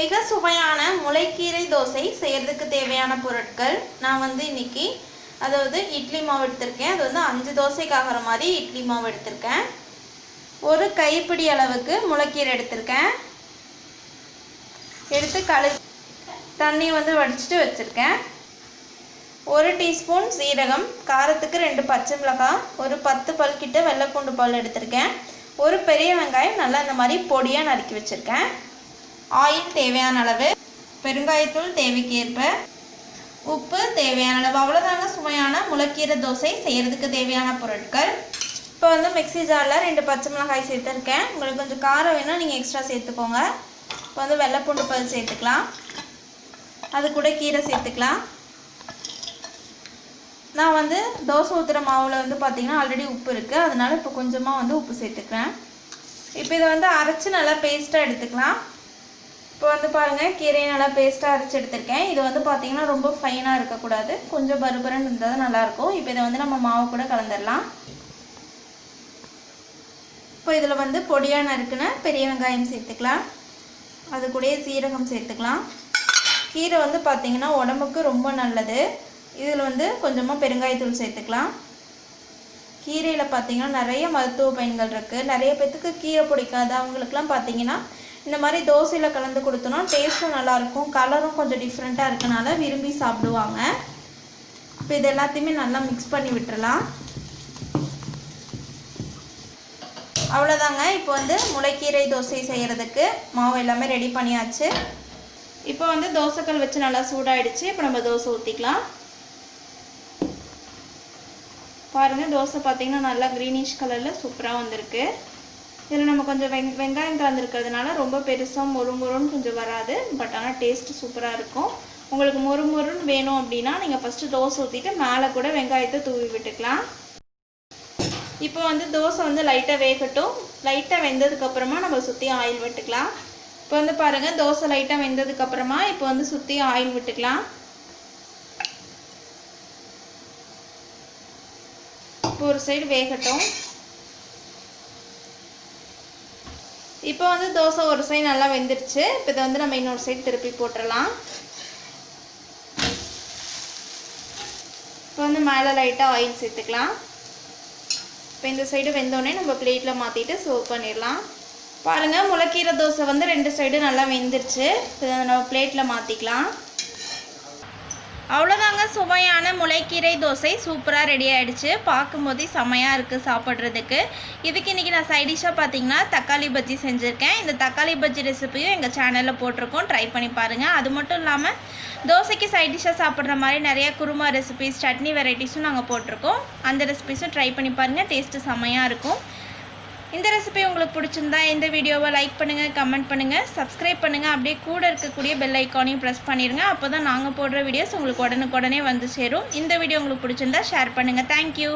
மிக சுவையான முளைக்கீரை தோசை செய்யறதுக்கு தேவையான பொருட்கள் நான் இன்னைக்கு அதாவது இட்லி மாவு எடுத்திருக்கேன். அது 5 தோசைக்கு ஆகிற மாதிரி இட்லி மாவு எடுத்திருக்கேன். ஒரு கைப்பிடி அளவுக்கு முளைக்கீரை எடுத்திருக்கேன். எடுத்து தண்ணி வடிச்சிட்டு வச்சிருக்கேன். 1 டீஸ்பூன் சீரகம், காரத்துக்கு 2 பச்சை மிளகாய், ஒரு 10 பல் கிட்ட வெள்ளைப்பூண்டு பல் எடுத்திருக்கேன். ஒரு பெரிய வெங்காயம் நல்லா இந்த மாதிரி பொடியாக நறுக்கி வச்சுருக்கேன். ஆயில் தேவையான அளவு, பெருங்காயத்தூள் தேவைக்கு ஏற்ப, உப்பு தேவையான அளவு. அவ்வளோதாங்க சுவையான முளைக்கீரை தோசை செய்கிறதுக்கு தேவையான பொருட்கள். இப்போ மிக்ஸி ஜாரில் 2 பச்சை மிளகாய் சேர்த்துருக்கேன். உங்களுக்கு கொஞ்சம் காரம் வேணால் நீங்கள் எக்ஸ்ட்ரா சேர்த்துக்கோங்க. இப்போ வெள்ளைப்பூண்டு பல் சேர்த்துக்கலாம். அது கூட கீரை சேர்த்துக்கலாம். நான் தோசை ஊற்றுற மாவில் பார்த்திங்கன்னா ஆல்ரெடி உப்பு இருக்குது, அதனால் இப்போ கொஞ்சமாக உப்பு சேர்த்துக்கிறேன். இப்போ இதை அரைச்சி நல்லா பேஸ்ட்டாக எடுத்துக்கலாம். இப்போ பாருங்கள், கீரையை நல்லா பேஸ்ட்டாக அரைச்சி எடுத்துருக்கேன். இது பார்த்திங்கன்னா ரொம்ப ஃபைனாக இருக்கக்கூடாது, கொஞ்சம் பருபரன்னு இருந்தால் தான் நல்லாயிருக்கும். இப்போ இதை நம்ம மாவு கூட கலந்துடலாம். இப்போ இதில் பொடியாக நறுக்குன பெரிய வெங்காயம் சேர்த்துக்கலாம். அது கூட சீரகம் சேர்த்துக்கலாம். கீரை பார்த்திங்கன்னா உடம்புக்கு ரொம்ப நல்லது. இதில் கொஞ்சமாக பெருங்காயத்தூள் சேர்த்துக்கலாம். கீரையில் பார்த்திங்கன்னா நிறைய மருத்துவ பயன்கள் இருக்குது. நிறைய பேர்த்துக்கு கீரை பிடிக்காது, அவங்களுக்குலாம் பார்த்திங்கன்னா இந்த மாதிரி தோசையில் கலந்து கொடுத்தோன்னா டேஸ்ட்டும் நல்லாயிருக்கும், கலரும் கொஞ்சம் டிஃப்ரெண்ட்டாக இருக்கனால விரும்பி சாப்பிடுவாங்க. இப்போ இது எல்லாத்தையுமே நல்லா மிக்ஸ் பண்ணி விட்டுறலாம். அவ்வளோதாங்க. இப்போ முளைக்கீரை தோசை செய்கிறதுக்கு மாவு எல்லாமே ரெடி பண்ணியாச்சு. இப்போ தோசைக்கல் வச்சு நல்லா சூடாயிடுச்சு. இப்போ நம்ம தோசை ஊற்றிக்கலாம். பாருங்கள், தோசை பார்த்திங்கன்னா நல்லா க்ரீனிஷ் கலரில் சூப்பராக வந்திருக்கு. இதில் நம்ம கொஞ்சம் வெங்காயம் கலந்துருக்கிறதுனால ரொம்ப பெருசாக மொறுன்னு கொஞ்சம் வராது. பட் ஆனால் டேஸ்ட்டு சூப்பராக இருக்கும். உங்களுக்கு மொறுன்னு வேணும் அப்படின்னா நீங்கள் ஃபஸ்ட்டு தோசை ஊற்றிட்டு மேலே கூட வெங்காயத்தை தூவி விட்டுக்கலாம். இப்போ தோசை லைட்டாக வேகட்டும். லைட்டாக வெந்ததுக்கப்புறமா நம்ம சுற்றி ஆயில் விட்டுக்கலாம். இப்போ பாருங்கள், தோசை லைட்டாக வெந்ததுக்கப்புறமா இப்போ சுற்றி ஆயில் விட்டுக்கலாம். இப்போ ஒரு சைடு வேகட்டும். இப்போ தோசை ஒரு சைடு நல்லா வெந்துருச்சு. இப்போ இதை நம்ம இன்னொரு சைடு திருப்பி போட்டுடலாம். இப்போ மேலே லைட்டாக ஆயில் சேர்த்துக்கலாம். இப்போ இந்த சைடு வெந்தோடனே நம்ம பிளேட்டில் மாற்றிட்டு சர்வ் பண்ணிடலாம். பாருங்கள், முளைக்கீரை தோசை 2 சைடு நல்லா வெந்துருச்சு. இதை நம்ம பிளேட்டில் மாற்றிக்கலாம். அவ்வளோதாங்க, சுவையான முளைக்கீரை தோசை சூப்பராக ரெடி ஆகிடுச்சு. பார்க்கும்போதே செமையாக இருக்குது சாப்பிட்றதுக்கு. இதுக்கு இன்றைக்கி நான் சைடிஷாக பார்த்திங்கன்னா தக்காளி பஜ்ஜி செஞ்சுருக்கேன். இந்த தக்காளி பஜ்ஜி ரெசிப்பியும் எங்கள் சேனலில் போட்டிருக்கோம், ட்ரை பண்ணி பாருங்கள். அது மட்டும் இல்லாமல் தோசைக்கு சைடிஷாக சாப்பிட்ற மாதிரி நிறைய குருமா ரெசிபிஸ், சட்னி வெரைட்டிஸும் நாங்கள் போட்டிருக்கோம். அந்த ரெசிபிஸும் ட்ரை பண்ணி பாருங்கள், டேஸ்ட்டு செமையாக இருக்கும். இந்த ரெசிபி உங்களுக்கு பிடிச்சிருந்தா இந்த வீடியோவை லைக் பண்ணுங்கள், கமெண்ட் பண்ணுங்கள், சப்ஸ்கிரைப் பண்ணுங்கள். அப்படியே கூட இருக்கக்கூடிய பெல் ஐக்கானையும் ப்ரெஸ் பண்ணிடுங்க. அப்போ தான் நாங்கள் போடுற வீடியோஸ் உங்களுக்கு உடனுக்குடனே வந்து சேரும். இந்த வீடியோ உங்களுக்கு பிடிச்சிருந்தா ஷேர் பண்ணுங்கள். தேங்க்யூ.